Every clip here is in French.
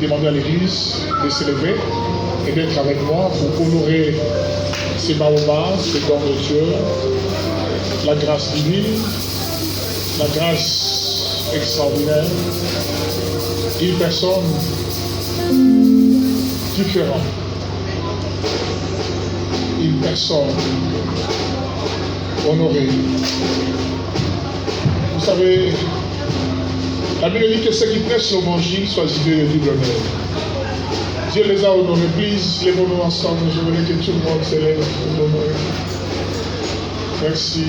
demander à l'Église de s'élever et d'être avec moi pour honorer ces baobabs, ces dons de Dieu, la grâce divine, la grâce extraordinaire, une personne différente, une personne honorée. Vous savez, la Bible dit que ceux qui prêchent l'évangile soient idées de double honneur. Dieu les a honorés. Please, lèvons-nous ensemble. Je voudrais que tout le monde s'élève pour l'honorer. Merci.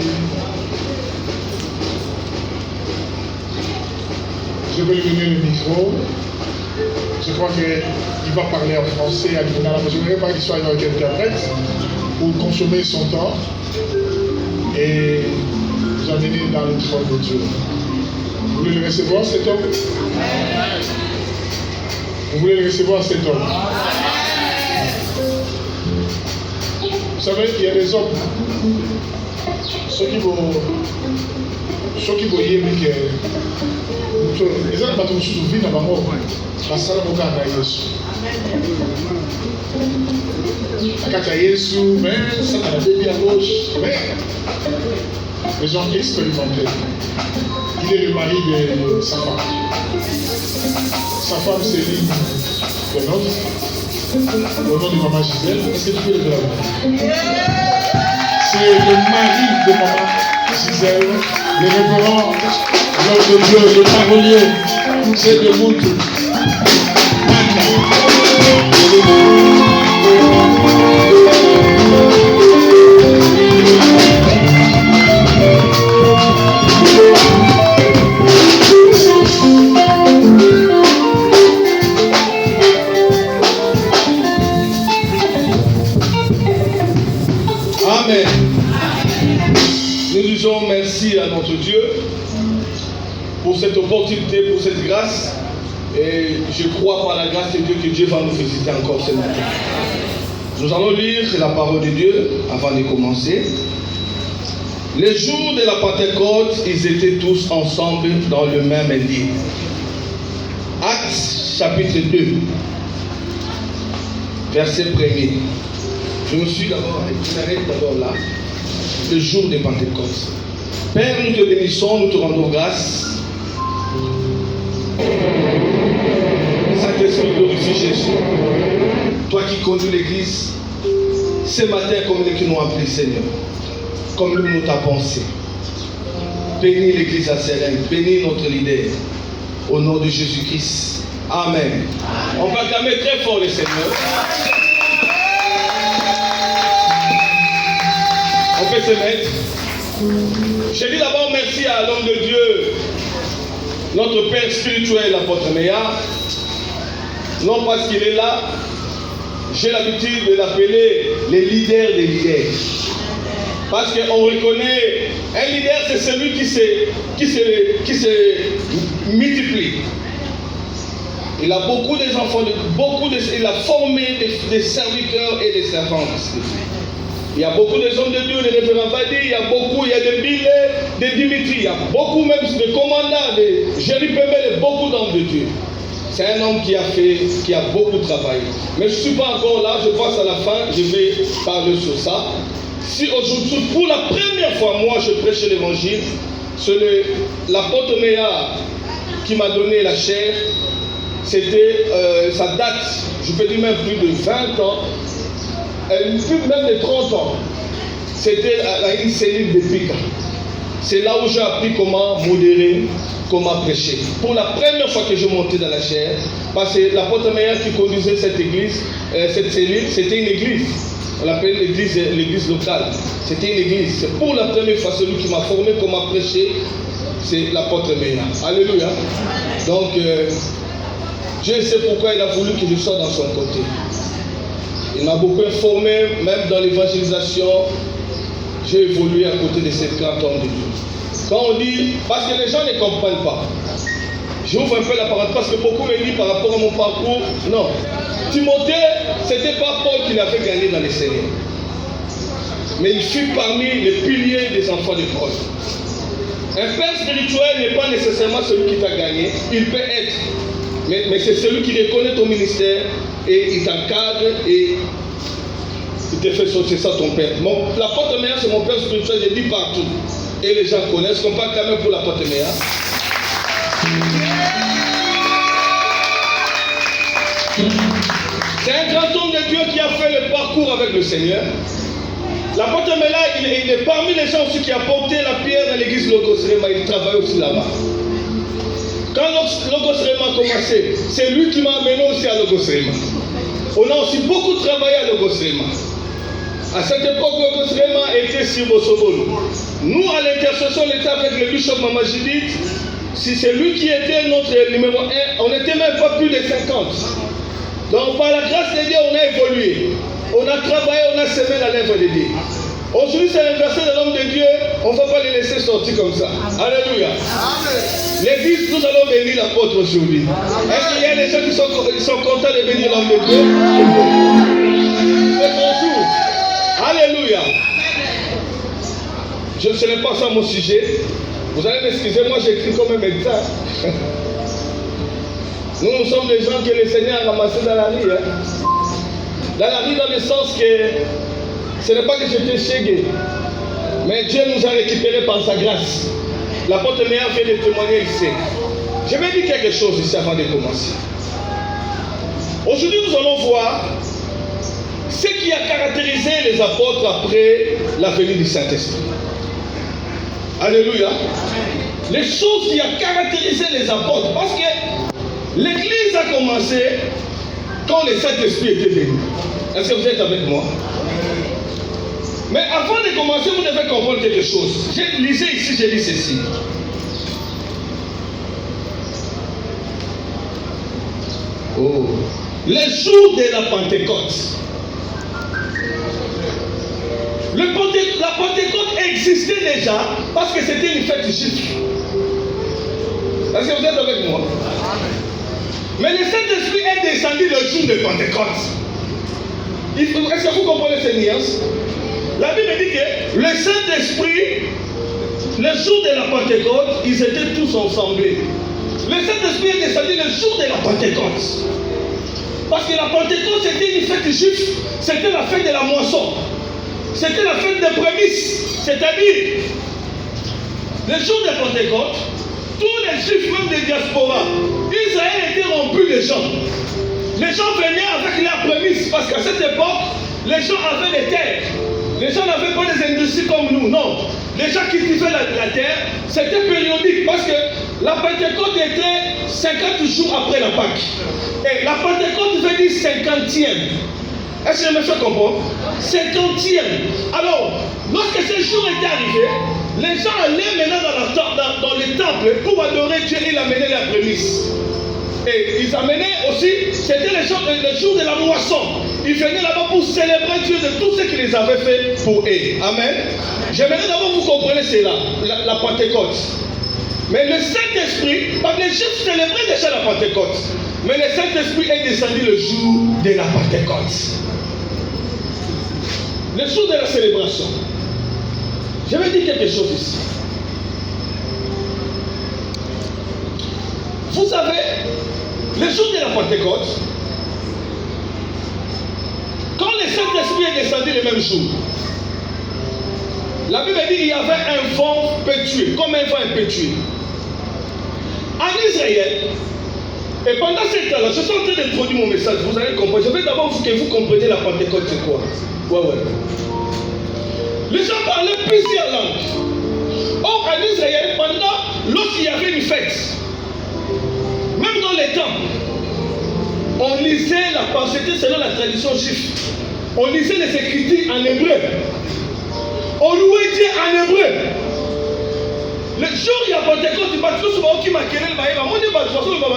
Je vais lui donner le micro. Je crois qu'il va parler en français à l'Union, mais je ne voudrais pas qu'il soit avec interprète pour consommer son temps et nous amener dans le trône de Dieu. Vous voulez le recevoir, cet homme? Vous voulez le recevoir, cet homme? Vous savez, il y a des hommes, ceux qui vont y aimer que les hommes battent sous vie dans la mort. La salle de Bokanda Yesu. La Kacha Yesu, mais ça n'a pas été à gauche. Mais les gens expérimentés. Il est le mari de sa femme. Sa femme, c'est l'île de l'autre. Au nom de maman Gisèle. Est-ce que tu peux le dire? C'est le mari de maman Gisèle, le révérend, l'homme de Dieu, le parolier, c'est de Moutou. Amen. Nous disons merci à notre Dieu pour cette opportunité, pour cette grâce. Et je crois par la grâce de Dieu que Dieu va nous visiter encore ce matin. Nous allons lire la parole de Dieu avant de commencer. Les jours de la Pentecôte, ils étaient tous ensemble dans le même lit. Actes chapitre 2, verset 1er. Je me suis d'abord, je m'arrête d'abord là. Le jour de Pentecôte. Père, nous te bénissons, nous te rendons grâce. Saint-Esprit, glorifie Jésus. Toi qui conduis l'Église, ce matin, comme nous qui nous appelé Seigneur, comme nous t'a pensé. Bénis l'Église à Sérène, bénis notre leader. Au nom de Jésus-Christ. Amen. On va acclamer très fort le Seigneur. On peut se mettre. Je dis d'abord merci à l'homme de Dieu, notre Père spirituel, l'apôtre Meya. Non parce qu'il est là, j'ai l'habitude de l'appeler le leader des leaders. Parce qu'on reconnaît, un leader c'est celui qui se multiplie. Il a beaucoup d'enfants, il a formé des serviteurs et des servantes. Il y a beaucoup de hommes de Dieu, les référents Vadi, il y a de Bilé, de Dimitri, il y a beaucoup même de commandants, de Jéri-Pemel et beaucoup d'hommes de Dieu. C'est un homme qui a beaucoup travaillé. Mais je ne suis pas encore là, je passe à la fin, je vais parler sur ça. Si aujourd'hui, pour la première fois, moi je prêche l'évangile, c'est l'apôtre Meya qui m'a donné la chair. C'était, ça date, je peux dire même plus de 20 ans, plus même de 30 ans. C'était à une cellule de Pika. C'est là où j'ai appris comment modérer, comment prêcher. Pour la première fois que je montais dans la chair, parce que l'apôtre Meya qui conduisait cette église, cette cellule, c'était une église. On l'appelle l'église locale. C'était une église. C'est pour la première fois celui qui m'a formé comment prêcher, c'est l'apôtre Meya. Alléluia. Donc, Dieu sait pourquoi il a voulu que je sois dans son côté. Il m'a beaucoup informé, même dans l'évangélisation, j'ai évolué à côté de ces grands hommes de Dieu. Quand on dit, parce que les gens ne comprennent pas, j'ouvre un peu la parenthèse parce que beaucoup me disent par rapport à mon parcours, non. Timothée, ce n'était pas Paul qui l'avait gagné dans les Seigneurs. Mais il fut parmi les piliers des enfants de Paul. Un père spirituel n'est pas nécessairement celui qui t'a gagné, il peut être. Mais c'est celui qui reconnaît ton ministère et il t'encadre et il te fait sortir ça ton père. L'apôtre Meya, c'est mon père spirituel, je dis partout. Et les gens connaissent, qu'on parle quand même pour l'apôtre Meya. C'est un grand homme de Dieu qui a fait le parcours avec le Seigneur. L'apôtre Meya, il est parmi les gens aussi qui a porté la pierre dans l'église Logos Rema. Il travaille aussi là-bas. Quand Logos Rema a commencé, c'est lui qui m'a amené aussi à Logos Rema. On a aussi beaucoup travaillé à Logos Rema. À cette époque, Logos Rema était sur Bosobolo. Nous, à l'intercession, on était avec le bishop Mama Judith. Si c'est lui qui était notre numéro 1, on n'était même pas plus de 50. Donc, par la grâce de Dieu, on a évolué. On a travaillé, on a semé la lèvre de Dieu. Aujourd'hui, c'est l'inverset de l'homme de Dieu. On ne va pas les laisser sortir comme ça. Alléluia. L'église, nous allons bénir l'apôtre aujourd'hui. Est-ce qu'il y a des gens qui sont contents de bénir l'homme de Dieu? C'est bonjour. Alléluia. Ce n'est pas ça mon sujet. Vous allez m'excuser, moi j'écris comme un médecin. Nous sommes des gens que le Seigneur a ramassés dans la rue. Dans la rue, dans le sens que ce n'est pas que j'étais chégué, mais Dieu nous a récupérés par sa grâce. L'apôtre Meya fait des témoignages ici. Je vais dire quelque chose ici avant de commencer. Aujourd'hui, nous allons voir ce qui a caractérisé les apôtres après la venue du Saint-Esprit. Alléluia. Les choses qui ont caractérisé les apôtres. Parce que l'église a commencé quand le Saint-Esprit était venu. Est-ce que vous êtes avec moi? Mais avant de commencer, vous devez comprendre quelque chose. Lisez ici, j'ai dit ceci. Oh. Le jour de la Pentecôte. La Pentecôte existait déjà parce que c'était une fête juive. Est-ce que vous êtes avec moi? Mais le Saint-Esprit est descendu le jour de Pentecôte. Est-ce que vous comprenez ces nuances? La Bible dit que le Saint-Esprit, le jour de la Pentecôte, ils étaient tous ensemble. Le Saint-Esprit est descendu le jour de la Pentecôte. Parce que la Pentecôte, c'était une fête juive. C'était la fête de la moisson. C'était la fête des prémices. C'est-à-dire, le jour de Pentecôte, tous les juifs, même des diasporas, Israël était rompu de gens. Les gens venaient avec leurs prémices. Parce qu'à cette époque, les gens avaient des terres. Les gens n'avaient pas des industries comme nous, non. Les gens cultivaient la terre, c'était périodique parce que la Pentecôte était 50 jours après la Pâque. Et la Pentecôte veut dire 50e. Est-ce que je me fais comprendre? 50e. Alors, lorsque ce jour était arrivé, les gens allaient maintenant dans les temples pour adorer Dieu et amener leurs prémices. Et ils amenaient aussi, c'était le jour de la moisson. Ils venaient là-bas pour célébrer Dieu de tout ce qu'il les avait fait pour eux. Amen. J'aimerais d'abord vous compreniez cela, la Pentecôte. Mais le Saint-Esprit, parce que les Juifs célébraient déjà la Pentecôte. Mais le Saint-Esprit est descendu le jour de la Pentecôte. Le jour de la célébration. Je vais dire quelque chose ici. Vous savez, le jour de la Pentecôte, quand le Saint-Esprit est descendu le même jour, la Bible dit qu'il y avait un vent pétueux, comme un vent impétueux. En Israël, et pendant ce temps-là, je suis en train d'introduire mon message, vous allez comprendre. Je veux d'abord que vous compreniez la Pentecôte, c'est quoi? Ouais. Les gens parlaient plusieurs langues. Or, en Israël, lorsqu'il y avait une fête, même dans les temples, on lisait la pensée selon la tradition juive. On lisait les Écritures en hébreu. On louait Dieu en hébreu. Le jour où il y a Pentecôte, il y a tout ce qui m'a créé le maïma. Moi, je vais faire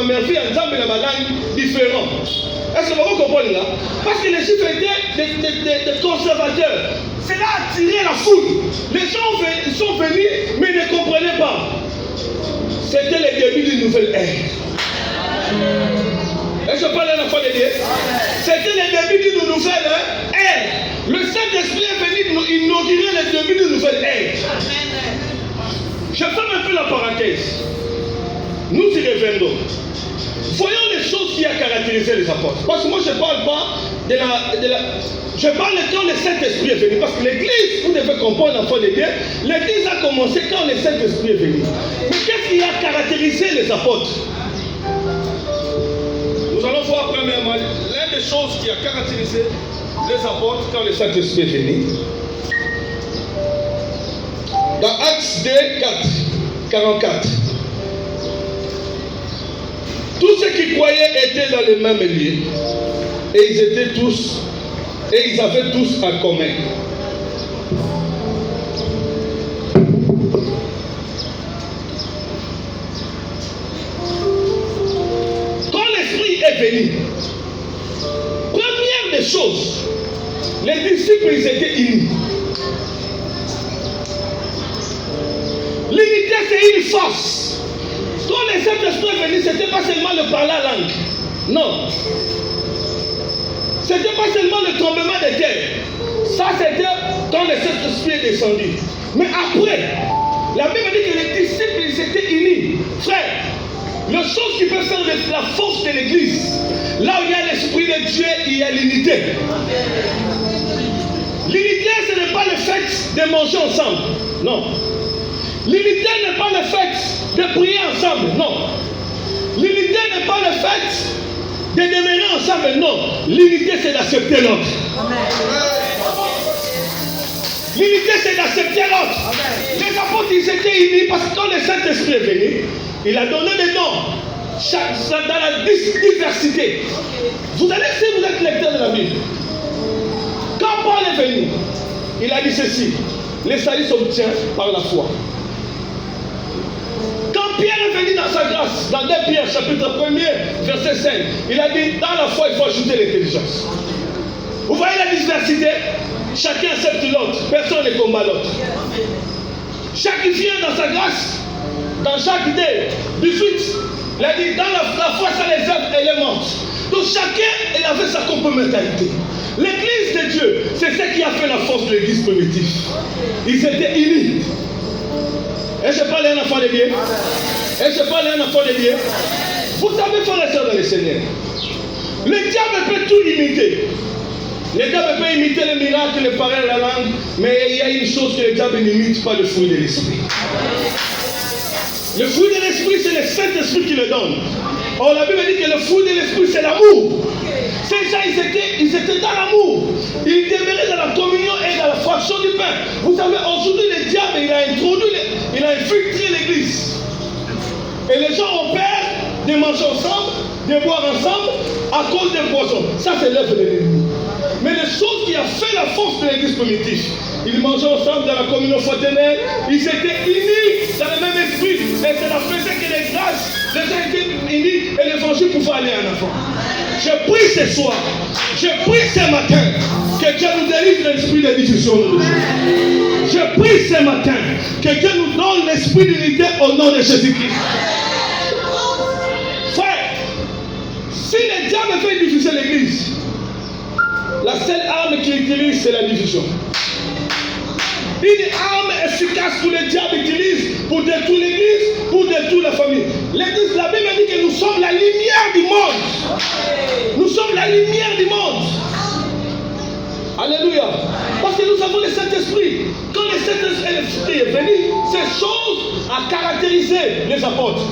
une langue différente. Est-ce que vous comprenez là? Parce que les Juifs étaient des conservateurs. Cela a attiré la foule. Les gens sont venus, mais ils ne comprenaient pas. C'était le début d'une nouvelle ère. Est-ce que je parle à la fois de Dieu? C'était le début d'une nouvelle ère. Le Saint-Esprit est venu inaugurer le début d'une nouvelle ère. Je ferme un peu la parenthèse. Nous y reviendrons. Voyons le des choses qui a caractérisé les apôtres. Parce que moi, je ne parle pas je parle quand le Saint-Esprit est venu. Parce que l'Église, vous devez comprendre, enfant de Dieu, l'Église a commencé quand le Saint-Esprit est venu. Mais qu'est-ce qui a caractérisé les apôtres? Nous allons voir premièrement l'une des choses qui a caractérisé les apôtres quand le Saint-Esprit est venu. Dans Actes 2, 44. Tous ceux qui croyaient étaient dans le même lieu. Et ils avaient tous en commun. Quand l'Esprit est venu, première des choses, les disciples, ils étaient unis. L'unité, c'est une force. Quand le Saint-Esprit est venu, ce n'était pas seulement le parler la langue. Non. Ce n'était pas seulement le tremblement de terre. Ça, c'était quand le Saint-Esprit est descendu. Mais après, la Bible dit que les disciples, ils étaient unis. Frère, la chose qui peut faire la force de l'Église, là où il y a l'Esprit de Dieu, il y a l'unité. L'unité, ce n'est pas le fait de manger ensemble. Non. L'unité n'est pas le fait de prier ensemble. Non. L'unité n'est pas le fait de demeurer ensemble, non. L'unité, c'est d'accepter l'autre. L'unité, c'est d'accepter l'autre. Les apôtres, ils étaient unis parce que quand le Saint-Esprit est venu, il a donné des dons. Dans la diversité. Vous allez, si vous êtes lecteur de la Bible, quand Paul est venu, il a dit ceci: le salut s'obtient par la foi. Quand Pierre est venu dans sa grâce, dans 2 Pierre chapitre 1er, verset 5, il a dit, dans la foi, il faut ajouter l'intelligence. Vous voyez la diversité? Chacun accepte l'autre, personne ne combat l'autre. Chaque vient dans sa grâce, dans chaque idée, du suite, il a dit, dans la foi, ça les œuvres, elle est morte. Donc chacun, il avait sa complémentarité. L'église de Dieu, c'est ce qui a fait la force de l'église primitive. Ils étaient unis. Et je parle à un enfant de Dieu. Et je parle à un enfant de Dieu. Vous savez, frères et sœurs dans le Seigneur, le diable peut tout imiter. Le diable peut imiter les miracles, les paroles, la langue, mais il y a une chose que le diable n'imite pas, le fruit de l'esprit. Le fruit de l'esprit, c'est le Saint-Esprit qui le donne. Or, la Bible dit que le fruit de l'esprit, c'est l'amour. Ces gens, ils étaient dans l'amour. Ils demeuraient dans la communion et dans la fraction du pain. Vous savez, aujourd'hui, le diable, il a infiltré l'église. Et les gens ont peur de manger ensemble, de boire ensemble, à cause des poisons. Ça, c'est l'œuvre de l'ennemi. Mais les choses qui a fait la force de l'église primitive, ils mangeaient ensemble dans la communion fraternelle, ils étaient unis dans le même esprit, et cela faisait que les grâces, les gens étaient unis et l'évangile pouvait aller en avant. Je prie ce soir, je prie ce matin, que Dieu nous délivre de l'esprit de division. Je prie ce matin, que Dieu nous donne l'esprit d'unité au nom de Jésus-Christ. Frère, si le diable veut diviser l'église, la seule arme qu'il utilise, c'est la division. Une arme efficace que le diable utilise pour détruire l'église, pour détruire la famille. L'église, la Bible dit que nous sommes la lumière du monde. Nous sommes la lumière du monde. Alléluia. Parce que nous avons le Saint-Esprit. Quand le Saint-Esprit est venu, ces choses ont caractérisé les apôtres.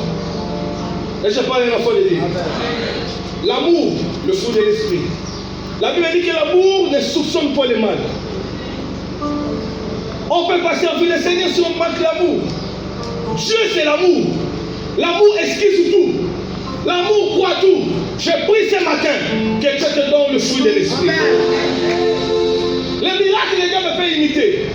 Et je parle de la foi de Dieu. L'amour, le fruit de l'esprit. La Bible dit que l'amour ne soupçonne pas le mal. On peut passer en vie le Seigneur si on manque l'amour. Dieu, c'est l'amour. L'amour esquisse tout. L'amour croit tout. Je prie ce matin que Dieu te donne le fruit de l'esprit. Le miracle, les diables peuvent imiter.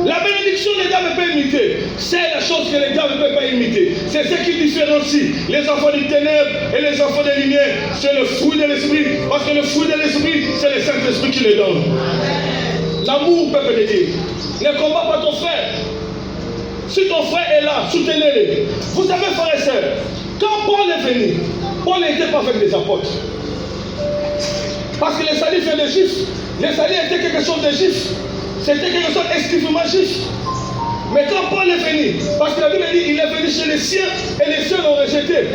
La bénédiction, les diables peuvent imiter. C'est la chose que les diables ne peuvent pas imiter. C'est ce qui différencie les enfants du ténèbre et les enfants de lumière. C'est le fruit de l'esprit. Parce que le fruit de l'esprit, c'est le Saint-Esprit qui le donne. L'amour, peuple de Dieu. Ne combat pas ton frère. Si ton frère est là, soutenez-le. Vous savez, frères et sœurs, quand Paul est venu, Paul n'était pas avec des apôtres. Parce que le salut vient des Juifs. Le salut était quelque chose de Juif. C'était quelque chose d'exclusivement juif. Mais quand Paul est venu, parce que la Bible dit qu'il est venu chez les siens et les siens l'ont rejeté.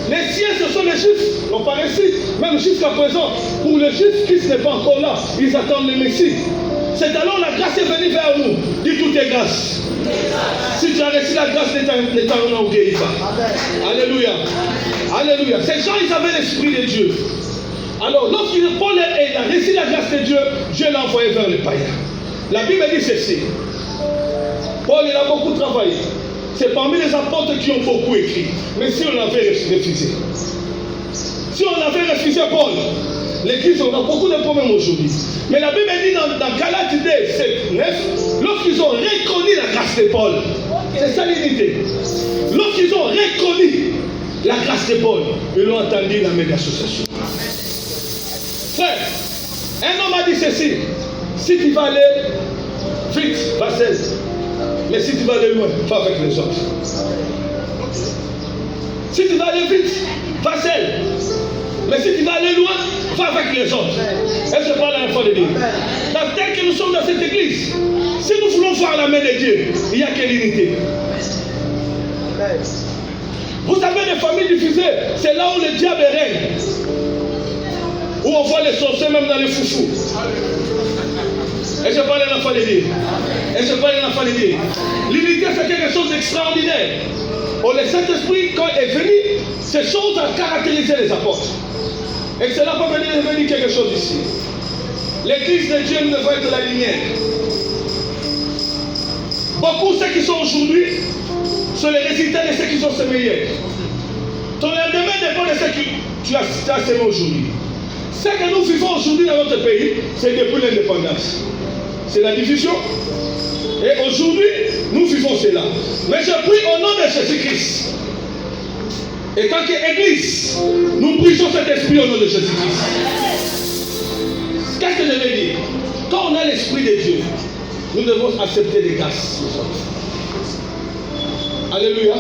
Les siens, ce sont les Juifs, non pas les Juifs. Même jusqu'à présent, pour les Juifs, Christ n'est pas encore là. Ils attendent le Messie. C'est alors la grâce est venue vers nous. Dis tout est grâce. Si tu as reçu la grâce, ne t'enorgueillis pas. Alléluia. Alléluia. Ces gens, ils avaient l'Esprit de Dieu. Alors, lorsque Paul a reçu la grâce de Dieu, Dieu l'a envoyé vers les païens. La Bible dit ceci. Paul, il a beaucoup travaillé. C'est parmi les apôtres qui ont beaucoup écrit. Mais si on l'avait refusé, si on avait refusé Paul, l'Église aura beaucoup de problèmes aujourd'hui. Mais la Bible dit dans Galates 2, 7, 9, lorsqu'ils ont reconnu la grâce de Paul, c'est ça l'unité. Lorsqu'ils ont reconnu la grâce de Paul, ils l'ont entendu dans la méga association. Frère, un homme a dit ceci: si tu vas aller vite, va seul. Mais si tu vas aller loin, va avec les autres. Si tu vas aller vite, va seul. Mais si tu vas aller loin, va avec les autres. Et je parle à la fois de Dieu. Tel que nous sommes dans cette église, si nous voulons voir la main de Dieu, il n'y a que l'unité. Vous savez, les familles diffusées, c'est là où le diable règne. Où on voit les sorciers même dans les foufous. Et je parle à la foi de Dieu. Et je parle à la foi de Dieu. L'unité, c'est quelque chose d'extraordinaire. Oh, le Saint-Esprit, quand il est venu, ces choses ont caractérisé les apôtres. Et cela peut venir quelque chose ici. L'église de Dieu ne veut être la lumière. Beaucoup, ceux qui sont aujourd'hui, sont les résultats de ceux qui sont semés. Ton lendemain dépend de ce que tu as semé aujourd'hui. Ce que nous vivons aujourd'hui dans notre pays, c'est depuis l'indépendance. C'est la division. Et aujourd'hui, nous vivons cela. Mais je prie au nom de Jésus-Christ. Et tant qu'Église, nous brisons cet esprit au nom de Jésus-Christ. Qu'est-ce que je veux dire? Quand on a l'Esprit de Dieu, nous devons accepter les grâces. Alléluia.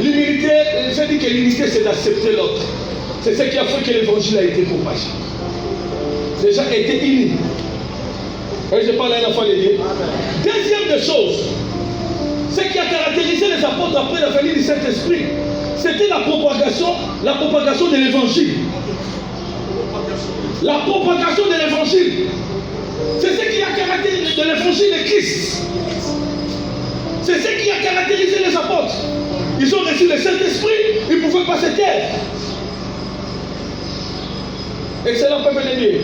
L'humilité, je dis que l'unité, c'est d'accepter l'autre. C'est ce qui a fait que l'évangile a été propagé. Les gens étaient unis. Et je parle à la fois de Dieu. Deuxième des choses, ce qui a caractérisé les apôtres après la venue du Saint-Esprit, c'était la propagation de l'évangile. La propagation de l'évangile. C'est ce qui a caractérisé de l'évangile de Christ. C'est ce qui a caractérisé les apôtres. Ils ont reçu le Saint-Esprit, ils ne pouvaient pas se taire. Et cela peut venir Dieu.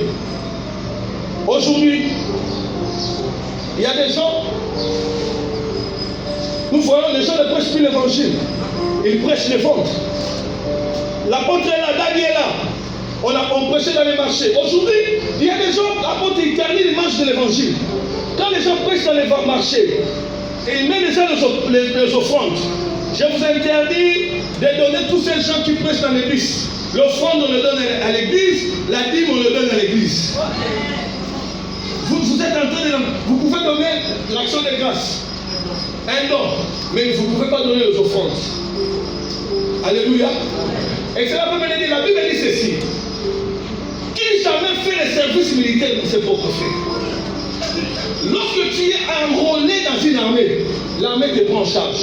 Aujourd'hui, il y a des gens, nous voyons les gens ne prêchent plus l'évangile. Ils prêchent les ventes. L'apôtre est là, Daniel est là. On prêchait dans les marchés. Aujourd'hui, il y a des gens, l'apôtre il termine l'image de l'évangile. Quand les gens prêchent dans les marchés, et ils mettent déjà les offrandes. Je vous interdis de donner tous ces gens qui prêchent dans l'église. L'offrande, on le donne à l'église, la dîme, on le donne à l'église. Vous êtes en train de... Vous pouvez donner l'action de grâce. Un don. Mais vous ne pouvez pas donner les offrandes. Alléluia. Et cela peut me dire, la Bible dit ceci. Qui jamais fait le service militaire pour ses propres faits? Lorsque tu es enrôlé dans une armée, l'armée te prend en charge.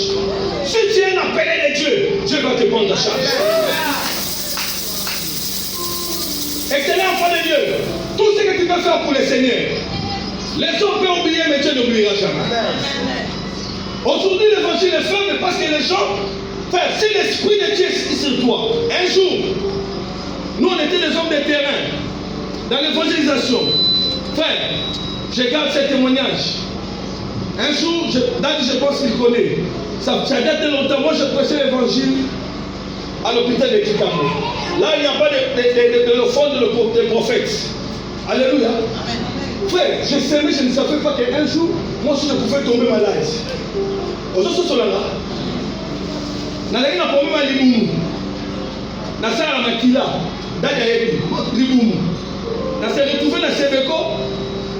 Si tu es un appelé de Dieu, Dieu va te prendre en charge. Excellent enfant de Dieu, tout ce que tu peux faire pour le Seigneur, les hommes peuvent oublier, mais Dieu n'oubliera jamais. Aujourd'hui, l'évangile est faible parce que les gens, frère, si l'esprit de Dieu est sur toi, un jour, nous on était des hommes de terrain, dans l'évangélisation. Frère, je garde ce témoignage. Un jour, je pense qu'il connaît. Ça date de longtemps. Moi, je prêchais l'évangile à l'hôpital de Kitamo. Là, il n'y a pas de l'offrande des prophètes. Alléluia. Frère, je savais, je ne savais pas qu'un jour, moi aussi, je pouvais tomber malade. Aujourd'hui, c'est là. Nalaki na problème à Liboumou. Na sala na Makila. Dada yebi Liboumou. Na s'est retrouvé na Sebeko.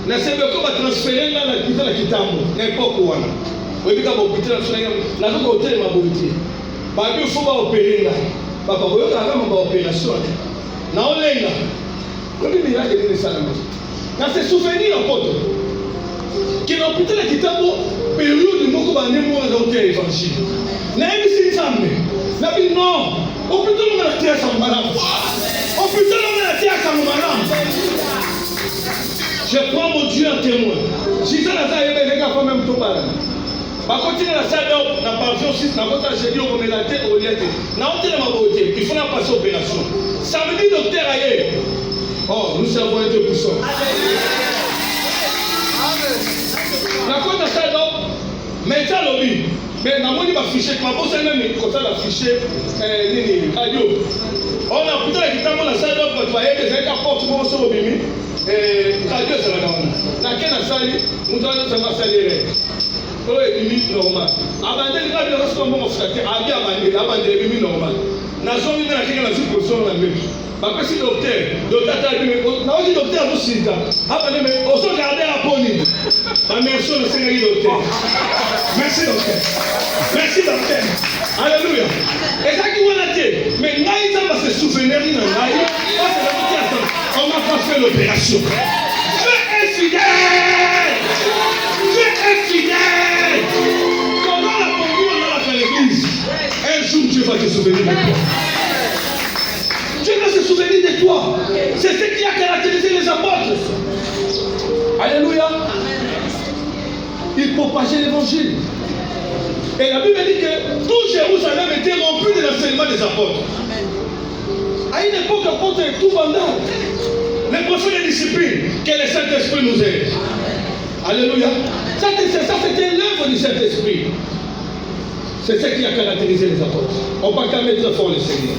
Na Sebeko va transférer là na Kita na Kitambo. N'importe où. Oui, quand on peut transférer, na zo ko hôtel ma bonité. Ba bi faut ba opérer là. Ba ba boyo ka ma ba opération. Na olenga. Ko bi ya de ni sala. Na se souvenir en pote. Que l'hôpital na Kitambo période moko ba nemo na hôtel évangile. Na ebisi nzambe La vie, non. Au plus tôt, on va la tirer sans malade. Au plus tôt, on va la tirer sans malade. Je prends mon Dieu en témoin. Si ça n'a pas été, les gars, quand même, tout mal. Par contre, il y a la salle d'or, la pension 6, la vote à génie, on met la tête au lieu. N'a pas de ma beauté. Il faut la passer opération. Ça veut dire docteur ailleurs. Oh, nous servons un Dieu puissant. La côte à salle d'or, médecin lobby. Mais dans mon livre affiché, ma bosse elle-même, comme ça, l'affiché, radio. On a plutôt l'équipement la salle d'or, pour voyez, des porte pour se rebimer. Radio, c'est la grande. Dans quelle salle, nous allons se massaler. Oh, et limite normal. Abandonner les gars, nous sommes en flatter. Abandonner les limite normal. Nous sommes dans la position de la même. Parce que docteur a dit, docteur aussi, mais on se garder à Pony. Merci le Seigneur, docteur. Merci, docteur. Merci, docteur. Alléluia. Et ça qui va dire, mais Naïsa va se souvenir de Naïsa. On m'a pas fait l'opération. Je suis fidèle. Je suis fidèle. Pendant la conduite, on a fait l'église. Un jour, Dieu va te souvenir de toi. Dieu va se souvenir de toi. C'est ce qui a caractérisé les apôtres. Alléluia. Ils propageaient l'évangile. Et la Bible dit que tout Jérusalem était rempli de l'enseignement des apôtres. À une époque, apôtre est tout vendeur. Les prophètes et disciples, que le Saint-Esprit nous aide. Alléluia. Ça c'était l'œuvre du Saint-Esprit. C'est ce qui a caractérisé les apôtres. On ne peut pas mettre fort le Seigneur.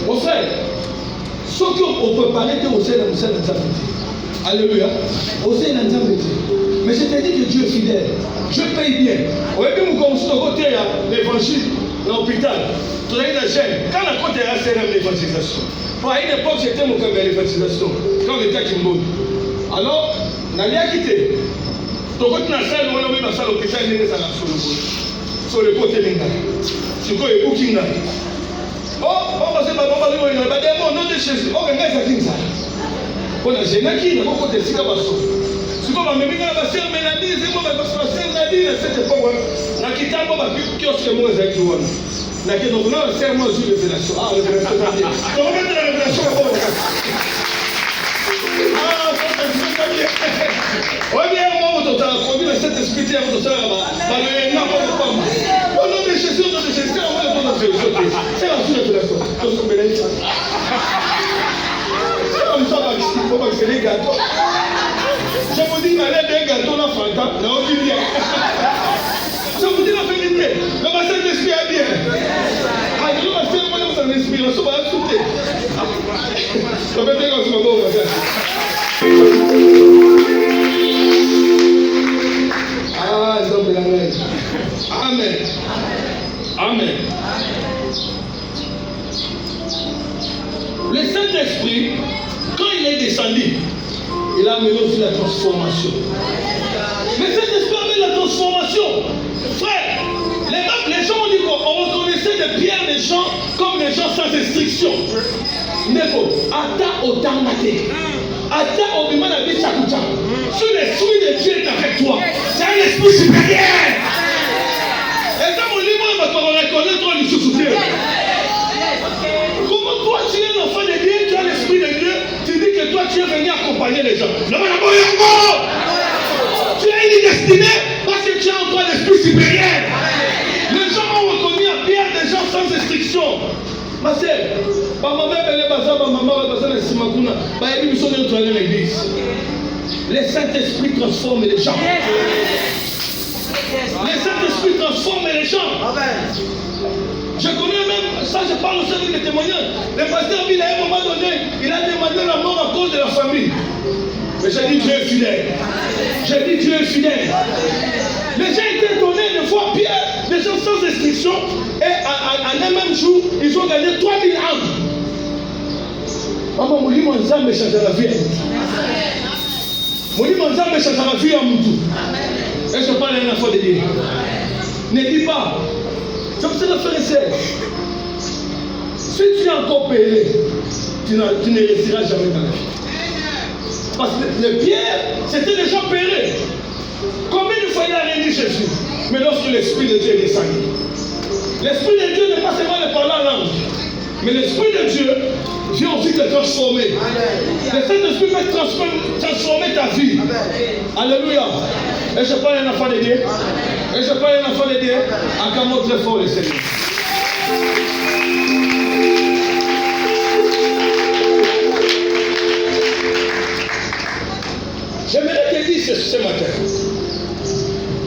Mon frère, ce qu'on peut parler au sein de Nzambe. Alléluia. Au sein de Nzambe. Mais je te dis que Dieu est fidèle. Je paye bien. Vous voyez, vous commencez à côté l'évangile dans l'hôpital. Tout le monde gêne. Quand la côte est assez l'évangélisation. À une époque, j'étais mon cœur de l'évangélisation. Quand on était à Kimbo. Alors, on allait à quitter. Donc, quand on a salle, on a mis ma salle à l'hôpital, on est sur le côté de l'Inga. C'est quoi le booking là? Oh, on va se battre, on va se battre, on va se battre, on va se battre, on va se battre. On a gêné qui? On va se battre. Si vous avez mis la passer, Mélanie, c'est moi, parce que la sœur Nadine, cette époque, la quitte moi, qui est ce que moi, j'ai dit. La quitte donc là, c'est moi, je révélation. Ah, révélation, ça veut dire. Donc, on va mettre la révélation à bord. Ah, ça bien. Oui, bien, moi, on t'a conduit le Saint-Esprit, on t'a là-bas. Le n'importe quoi. Au nom de Jésus, on va le faire. C'est la révélation. Donc, on va mettre ça. C'est comme ça, on va faire les gâteaux. Je vous dis, allez d'un gâteau là, Fanta, là, on dit bien. Je vous dis la vérité. Le bassin d'esprit est bien. Ah, je vais passer moi dans son esprit, on se va sauter. Je vais dire qu'on se va voir. Ah, ils ont bien la reine. Amen. Amen. Le Saint-Esprit, quand il est descendu, il a amené aussi la transformation. Mais cet esprit amène la transformation. Frère, les gens ont dit qu'on reconnaissait de Pierre des gens comme des gens sans restriction. Neko, Ata Otamate. Ata Obimana Bichakucha. Si l'esprit de Dieu est avec toi, c'est un esprit supérieur. Et dans mon livre, on va reconnaître toi le sous-soutien. Comment toi tu es l'enfant de Dieu, tu as l'esprit de Dieu, tu dis que toi tu es venu accompagner les gens. Tu as une destinée parce que tu as en toi l'esprit supérieur. Les gens ont reconnu à Pierre des gens sans restriction. Ma sœur, maman elle est basée, maman est basée dans Simakuna. Elle est mission de nettoyer l'église. Le Saint-Esprit transforme les gens. Le Saint-Esprit transforme les gens. Je connais même, ça je parle aussi avec les témoignages. Le pasteur Bill, à un moment donné, il a demandé la mort à cause de la famille. Mais j'ai dit Dieu est fidèle. J'ai dit Dieu est fidèle. Les gens étaient étonnés de voir Pierre, des gens sans restriction, et en un même jour, ils ont gagné 3000 âmes. Maman, mon livre, mon âme change la vie. Mon livre, mon âme change la vie à Moutou. Est-ce que je parle à la fois de Dieu? Ne dis pas. C'est pour ça que frère et sœur, si tu es encore payé, tu ne réussiras jamais dans la vie. Parce que les pierres, c'était déjà péré. Combien de fois il a réuni Jésus? Mais lorsque l'Esprit de Dieu est descendu, l'Esprit de Dieu n'est pas seulement le parler en langue, mais l'Esprit de Dieu vient aussi te transformer. Le Saint-Esprit peut transformer ta vie. Alléluia. Et je parle un enfant de Dieu. Et je parle un enfant de Dieu. Acclamons très fort le Seigneur. J'aimerais te dire ce matin.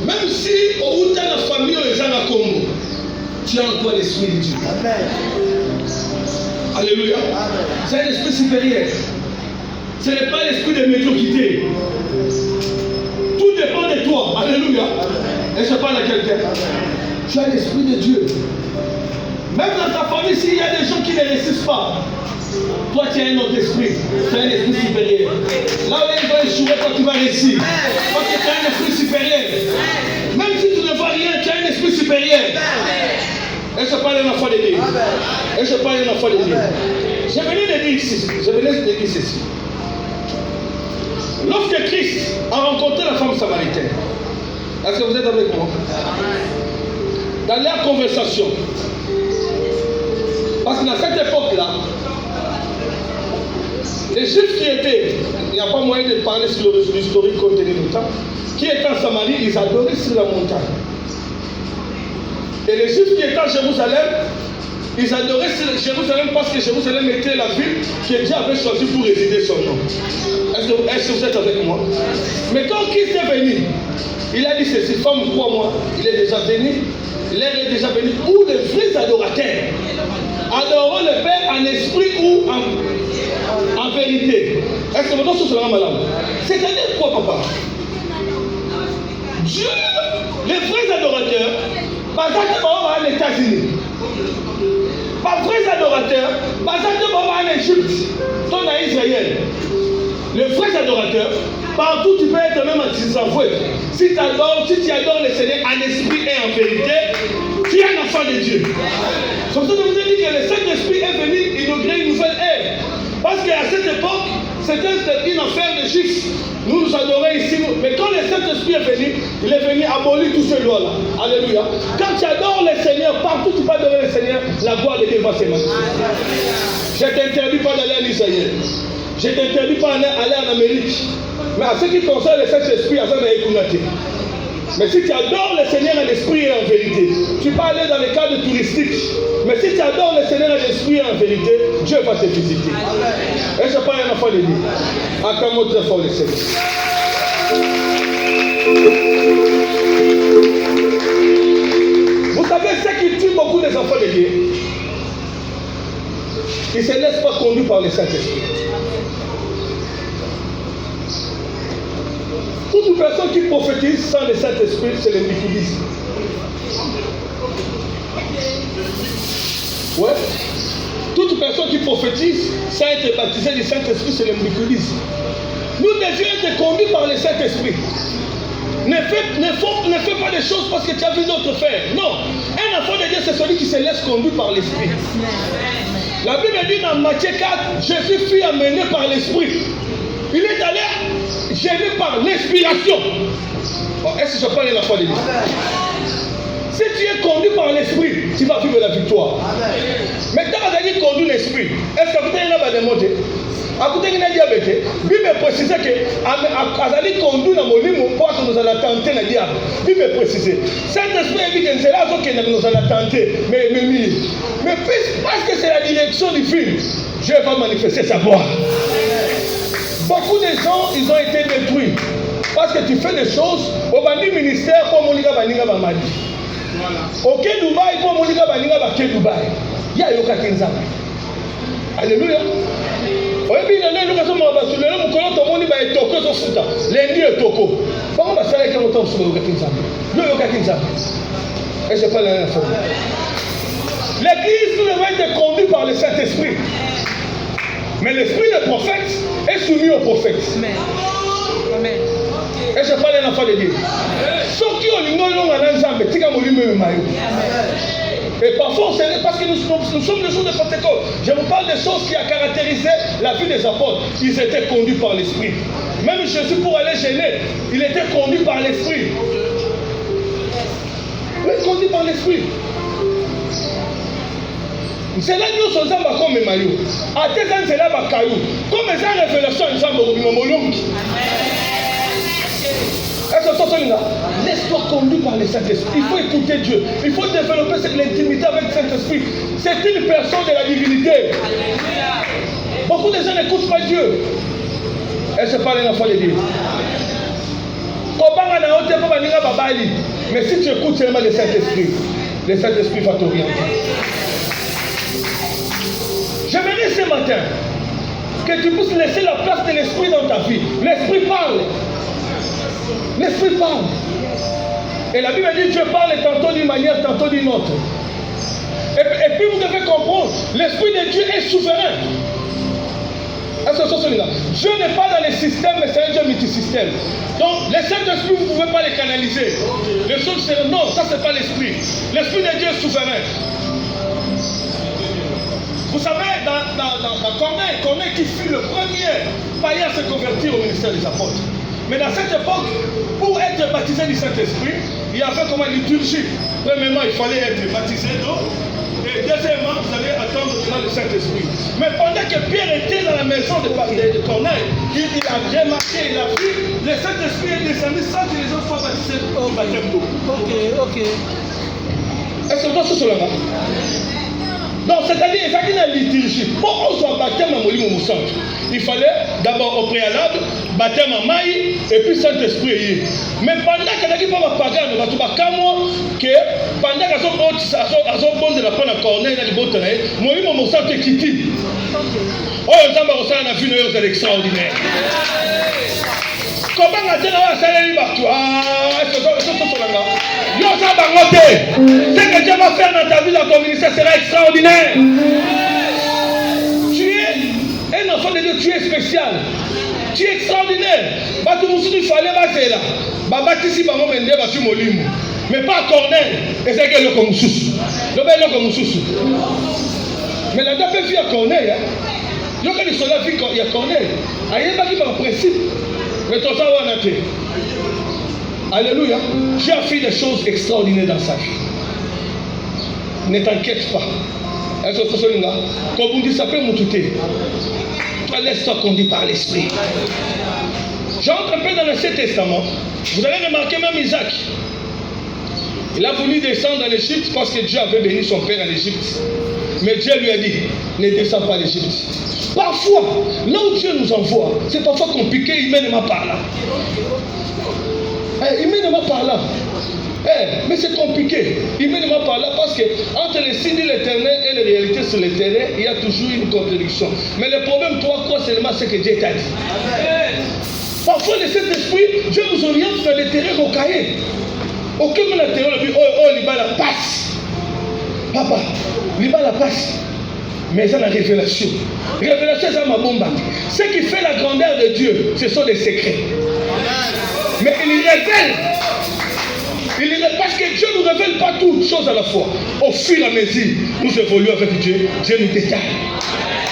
Même si au bout de la famille, les gens à Congo, tu as en toi l'Esprit de Dieu. Amen. Alléluia. C'est un esprit supérieur. Ce n'est pas l'esprit de médiocrité. Tout dépend de toi. Alléluia. Et je parle à quelqu'un. Tu as l'Esprit de Dieu. Même dans ta famille, s'il y a des gens qui ne réussissent pas, toi tu as un autre esprit. Tu as un esprit supérieur. Là où ils vont échouer, toi tu vas réussir. Parce que tu as un esprit supérieur. Même si tu ne vois rien, tu as un esprit supérieur. Et je parle d'un enfant de Dieu. Et je parle d'un enfant de Dieu. Je venais de dire ceci. Lorsque Christ a rencontré la femme samaritaine, est-ce que vous êtes avec moi? Dans leur conversation, parce que dans cette époque-là, les Juifs qui étaient, il n'y a pas moyen de parler sur l'historique compte tenu du temps, qui étaient en Samarie, ils adoraient sur la montagne. Et les Juifs qui étaient à Jérusalem, ils adoraient Jérusalem parce que Jérusalem était la ville que Dieu avait choisie pour résider son nom. Est-ce que vous êtes avec moi? Mais quand Christ est venu, il a dit ceci, femme, crois-moi, il est déjà venu, l'heure est déjà venue où les vrais adorateurs adoreront le Père en esprit ou en vérité. Est-ce que votre chose sera malade? C'est-à-dire quoi, papa? Dieu, les vrais adorateurs, par exemple, on va aux États-Unis. Pas vrais adorateurs, par exemple, on va en Égypte, on a Israël. Les vrais adorateurs, partout tu peux être même en Tisavoué. Si tu adores le Seigneur en esprit et en vérité, tu es un enfant de Dieu. C'est pour ça que je vous ai dit que le Saint-Esprit est venu inaugurer une nouvelle ère. Parce qu'à cette époque, c'était une affaire de Juifs. Nous nous adorons ici. Mais quand le Saint-Esprit est venu, il est venu abolir tous ces lois-là. Alléluia. Quand tu adores le Seigneur, partout tu peux adorer le Seigneur, la gloire de Dieu va se manifester. Je ne t'interdis pas d'aller en Israël. Je ne t'interdis pas d'aller en Amérique. Mais à ce qui concerne le Saint-Esprit, à ça, mais si tu adores le Seigneur en esprit et en vérité, tu peux aller dans les cadres touristiques. Mais si tu adores le Seigneur en esprit et en vérité, Dieu va te visiter. Et je parle à un enfant de Dieu. Acclamons très fort le Seigneur. Vous savez ce qui tue beaucoup des enfants de Dieu? Ils ne se laissent pas conduire par le Saint-Esprit. Toute personne qui prophétise sans le Saint-Esprit, c'est le micubisme. Ouais. Toute personne qui prophétise sans être baptisée du Saint-Esprit, c'est le micubisme. Nous devions être conduits par le Saint-Esprit. Ne fais pas des choses parce que tu as vu d'autres faire. Non. Un enfant de Dieu, c'est celui qui se laisse conduire par l'Esprit. La Bible dit dans Matthieu 4, Jésus fut amené par l'Esprit. Il est allé gêné par l'inspiration. Est-ce que je parle de la foi de Dieu? Si tu es conduit par l'esprit, tu vas vivre la victoire. Mais quand tu as conduit l'esprit, est-ce que vous avez des démonté? À côté de la diabète, Bible précise que Azali conduit dans mon livre pour que nous allons tenter la diable. Bible précise. Saint-Esprit a dit que c'est là que nous allons tenter. Mais parce que c'est la direction du film, Dieu va manifester sa gloire. Beaucoup de gens, ils ont été détruits. Parce que tu fais des choses au bandi ministère pour Monika Baninga Bamadi. Au Quai Dubaï pour Monika Baninga Baké Dubaï. Il y a Yoka Kenzama. Alléluia. Et puis, nous sommes en bas, nous sommes en Toko, lundi et Toko. Comment va ça avec autant sur Yoka Kenzama? Le Yoka Kenzama. Et je parle à la fois. L'église devrait être conduite par le Saint-Esprit. Mais l'esprit des prophètes est soumis aux prophètes. Amen. Et je parle d'un enfant de Dieu. Ceux qui ont l'ignorance dans l'ensemble, c'est comme lui-même. Et parfois, parce que nous sommes le jour de Pentecôte. Je vous parle des choses qui ont caractérisé la vie des apôtres. Ils étaient conduits par l'Esprit. Même Jésus, pour aller gêner, il était conduit par l'Esprit. Il est conduit par l'Esprit. C'est là que nous sommes comme Mayo. À tes ans, c'est là que Caillou. Comme ça, révélation, nous sommes laisse-toi conduire par le Saint-Esprit. Il faut écouter Dieu. Il faut développer cette intimité avec le Saint-Esprit. C'est une personne de la divinité. Beaucoup de gens n'écoutent pas Dieu. Et c'est pas les enfants de Dieu. Mais si tu écoutes seulement le Saint-Esprit va t'orienter. J'aimerais ce matin que tu puisses laisser la place de l'Esprit dans ta vie. L'Esprit parle. L'Esprit parle. Et la Bible dit Dieu parle tantôt d'une manière, tantôt d'une autre. Et puis vous devez comprendre, l'Esprit de Dieu est souverain. Dieu n'est pas dans les systèmes, mais c'est un Dieu multisystème. Donc, les Saint-Esprit, vous ne pouvez pas les canaliser. Les choses, c'est non, ça c'est pas l'Esprit. L'Esprit de Dieu est souverain. Vous savez, dans Corneille qui fut le premier païen à se convertir au ministère des apôtres. Mais dans cette époque, pour être baptisé du Saint-Esprit, il y avait comme une liturgie. Premièrement, il fallait être baptisé d'eau. Et deuxièmement, vous allez attendre dans le Saint-Esprit. Mais pendant que Pierre était dans la maison de Corneille, il a remarqué, il a vu, le Saint-Esprit est descendu sans que les gens soient baptisés au baptême d'eau. Ok. Est-ce que vous avez cela? Donc, c'est-à-dire, il y a une liturgie. Pour qu'on soit baptême à Molimo Moussantre, il fallait d'abord au préalable, baptême à Maï, et puis Saint-Esprit. Mais pendant qu'il y a des gens qui que pendant qu'ils ont bon de la peine à Corneille, Molimo Moussantre est quitté. Oh, les hommes ont vu une chose extraordinaire. Comment on a ce que Dieu va faire dans ta vie, dans ton ministère sera extraordinaire. Tu es un enfant de Dieu, tu es spécial. Tu es extraordinaire. Mais pas Corneille. Et c'est que le Komoussous. Mais la dame vit à Corneille. Il y a Corneille. Il y a un principe. Mais tout ça, on a fait. Alléluia. Dieu a fait des choses extraordinaires dans sa vie. Ne t'inquiète pas. Comme on dit, ça peut m'outer. Laisse-toi conduire par l'Esprit. J'entre un peu dans l'Ancien Testament. Vous allez remarquer même Isaac. Il a voulu descendre en Égypte parce que Dieu avait béni son père en Égypte. Mais Dieu lui a dit, ne descends pas en Égypte. Parfois, là où Dieu nous envoie, c'est parfois compliqué, humainement parlant. Humainement parlant. Mais c'est compliqué, humainement parlant, parce que entre les signes de l'éternel et les réalités sur le terrain, il y a toujours une contradiction. Mais le problème, toi, quoi seulement, c'est que Dieu t'a dit. Parfois, le Saint-Esprit, Dieu nous oriente vers les terrains rocaillés. Aucun monde n'a terrain, il dit, oh, il va la passe. Papa, il va la passe. Mais ça, la révélation. Révélation, c'est ma bombe. Ce qui fait la grandeur de Dieu, ce sont des secrets. Mais il révèle. Parce que Dieu ne nous révèle pas toutes choses à la fois. Au fur et à mesure, nous évoluons avec Dieu. Dieu nous détaille.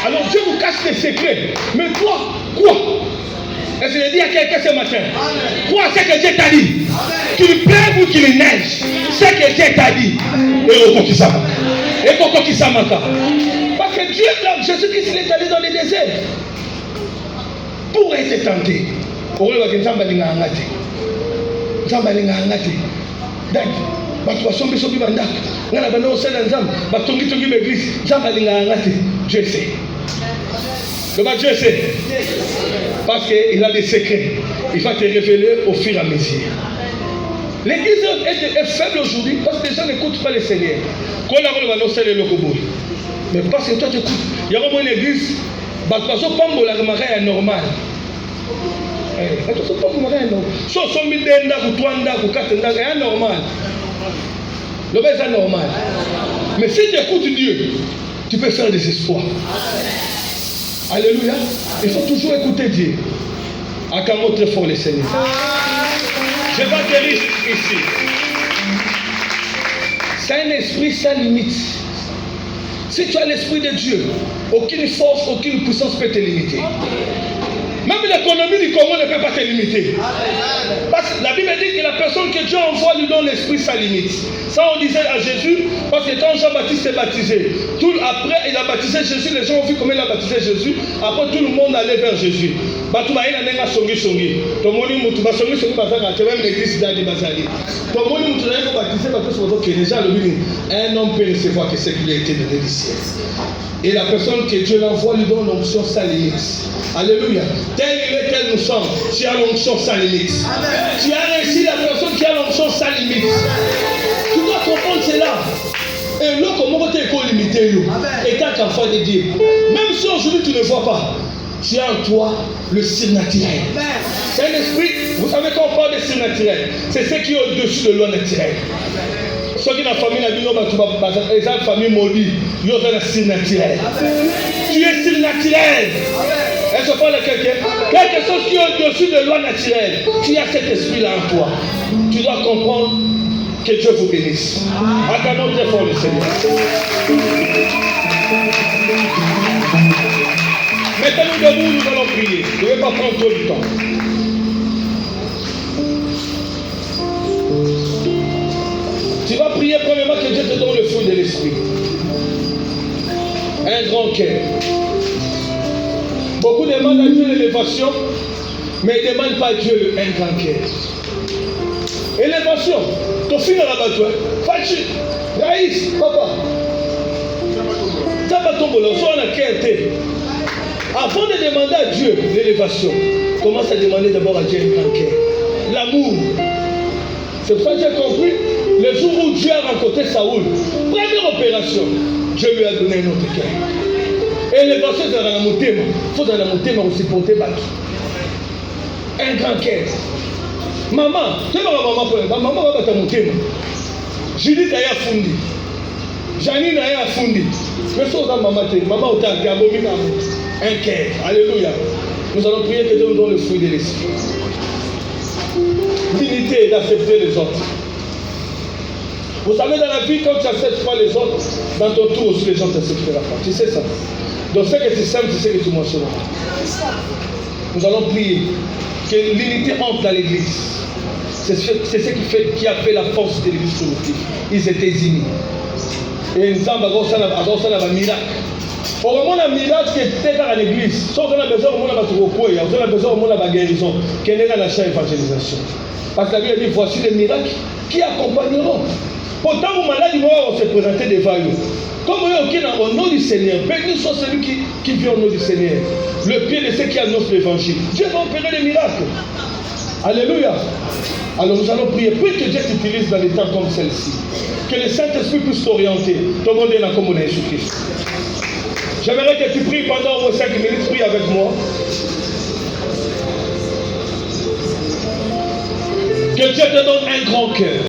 Alors Dieu nous cache les secrets. Mais toi, quoi? Est-ce que je dis à quelqu'un ce matin? Quoi, c'est que Dieu t'a dit? Qu'il pleuve ou qu'il neige, c'est que Dieu t'a dit. Et pourquoi qui s'en manque? Parce que Dieu, Jésus-Christ, il est allé dans les déserts pour être tenté. Pour le Dieu sait. Dieu sait. Parce qu'il a des secrets. Il va te révéler au fur et à mesure. L'église est faible aujourd'hui parce que les gens n'écoutent pas le Seigneur. Mais parce que toi tu écoutes. Il y a vraiment une église. La marée est normale. C'est normal. Mais si tu écoutes Dieu, tu peux faire des espoirs. Alléluia. Il faut toujours écouter Dieu. Acclamons très fort le Seigneur. Je vais atterrir ici. C'est un esprit sans limite. Si tu as l'esprit de Dieu, aucune force, aucune puissance peut te limiter. Même l'économie du Congo ne peut pas te limiter. Parce que la Bible dit que la personne que Dieu envoie lui donne l'esprit sans limite. Ça on disait à Jésus, parce que quand Jean-Baptiste est baptisé, après il a baptisé Jésus, les gens ont vu comment il a baptisé Jésus, après tout le monde allait vers Jésus. Un homme peut recevoir que ce qui lui a été donné du ciel. Et la personne que Dieu l'envoie lui donne l'onction sans limite. Alléluia. Tel il est, tel nous sommes. Tu as l'onction sans limite. Tu as réussi la personne qui a l'onction sans limite. Tu dois comprendre cela. Et là, comment tu es limité, et tant qu'enfant de Dieu, même si aujourd'hui tu ne vois pas, tu as en toi le surnaturel. C'est un esprit, vous savez quand on parle de surnaturel, c'est ce qui est au-dessus de l'eau naturelle. Ceux qui ont la famille, les familles maudites, ils ont un surnaturel. Tu es surnaturel. Est-ce que je parle à quelqu'un? Quelque chose qui est au-dessus de loi naturelle. Tu as cet esprit-là en toi. Tu dois comprendre que Dieu vous bénisse. Attendons très fort le Seigneur. Mettez-nous debout, nous allons prier. Je ne vais pas prendre trop du temps. Tu vas prier premièrement que Dieu te donne le fruit de l'esprit. Un grand cœur. Beaucoup demandent à Dieu l'élévation, mais ils ne demandent pas à Dieu un grand cœur. Élévation, ton fils dans la bateau, Fachi, Raïs, papa. Ça va tomber là, on a quête. Avant de demander à Dieu l'élévation, commence à demander d'abord à Dieu un grand cœur. L'amour. C'est pour ça que j'ai compris, le jour où Dieu a rencontré Saoul, première opération, Dieu lui a donné un autre cœur. Élévation, c'est dans la montée, il faut dans la montée, mais aussi porter battu. Un grand cœur. Maman, tu sais pas maman pour elle, maman va battre monter. Judith a fundi. Janine a fundi. Mais ça, maman, maman, tu as un cœur. Alléluia. Nous allons prier que Dieu nous donne le fruit de l'esprit. Dignité d'accepter les autres. Vous savez, dans la vie, quand tu n'acceptes pas les autres, dans ton tour aussi, les gens ne t'accepteront pas. Tu sais ça. Donc, ce que tu sèmes, tu sais que tu mangeras. Nous allons prier que l'unité entre dans l'église. C'est ce qui a fait la force de l'église primitive. Ils étaient unis. Et nous avons un miracle. Pour le monde, un miracle qui était dans l'église. Sauf qu'on a besoin de on a besoin de la guérison. Qui est dans la chaîne d'évangélisation. Parce que la Bible dit voici les miracles qui accompagneront. Pourtant, vos malades vont se présenter devant eux. Comme au nom du Seigneur, béni soit celui qui vit au nom du Seigneur. Le pied de ceux qui annoncent l'évangile. Dieu va opérer les miracles. Alléluia. Alors nous allons prier. Puis que Dieu t'utilise dans des temps comme celle-ci. Que le Saint-Esprit puisse t'orienter. Tout le monde est là comme on est Jésus-Christ. J'aimerais que tu pries pendant au moins 5 minutes. Prie avec moi. Que Dieu te donne un grand cœur.